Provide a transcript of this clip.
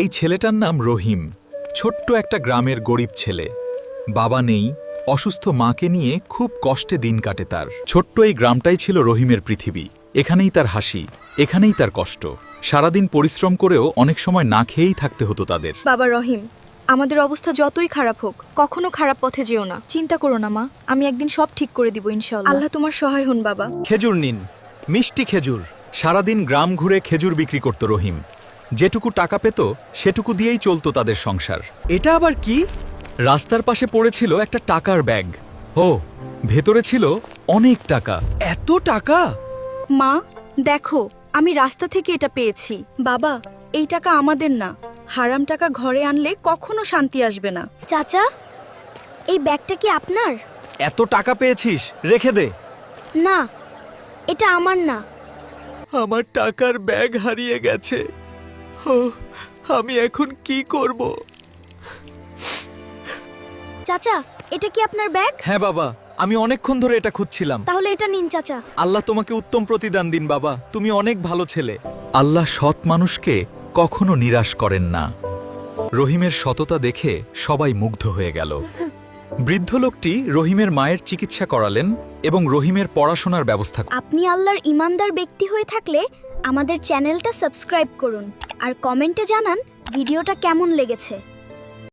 এই ছেলেটার নাম রহিম। ছোট্ট একটা গ্রামের গরিব ছেলে। বাবা নেই, অসুস্থ মাকে নিয়ে খুব কষ্টে দিন কাটে তার। ছোট্ট এই গ্রামটাই ছিল রহিমের পৃথিবী। এখানেই তার হাসি, এখানেই তার কষ্ট। সারাদিন পরিশ্রম করেও অনেক সময় না খেয়েই থাকতে হতো তাদের। বাবা রহিম, আমাদের অবস্থা যতই খারাপ হোক, কখনো খারাপ পথে যেও না। চিন্তা করো না মা, আমি একদিন সব ঠিক করে দিব ইনশাআল্লাহ। আল্লাহ তোমার সহায় হন বাবা। খেজুর নিন, মিষ্টি খেজুর। সারাদিন গ্রাম ঘুরে খেজুর বিক্রি করত রহিম। যেটুকু টাকা পেত সেটুকু দিয়েই চলতো তাদের সংসার। এটা আবার কি? রাস্তার পাশে পড়েছিল একটা টাকার ব্যাগ। ও, ভেতরে ছিল অনেক টাকা। এত টাকা? মা দেখো, আমি রাস্তা থেকে এটা পেয়েছি। বাবা, এই টাকা আমাদের না। হারাম টাকা ঘরে আনলে কখনো শান্তি আসবে না। চাচা, এই ব্যাগটা কি আপনার? এত টাকা পেয়েছিস, রেখে দে। না, এটা আমার না। আমার টাকার ব্যাগ হারিয়ে গেছে। ও, আমি এখন কি করব? চাচা, এটা কি আপনার ব্যাগ? হ্যাঁ বাবা, আমি অনেকক্ষণ ধরে এটা খুঁজছিলাম। তাহলে এটা নিন চাচা। আল্লাহ তোমাকে উত্তম প্রতিদান দিন বাবা, তুমি অনেক ভালো ছেলে। আল্লাহ সৎ মানুষকে কখনো নিরাশ করেন না। রহিমের সততা দেখে সবাই মুগ্ধ হয়ে গেল। বৃদ্ধ লোকটি রহিমের মায়ের চিকিৎসা করালেন এবং রহিমের পড়াশোনার ব্যবস্থা করলেন। আপনি আল্লাহর ইমানদার ব্যক্তি হয়ে থাকলে আমাদের চ্যানেলটা সাবস্ক্রাইব করুন আর কমেন্টে জানান ভিডিওটা কেমন লেগেছে।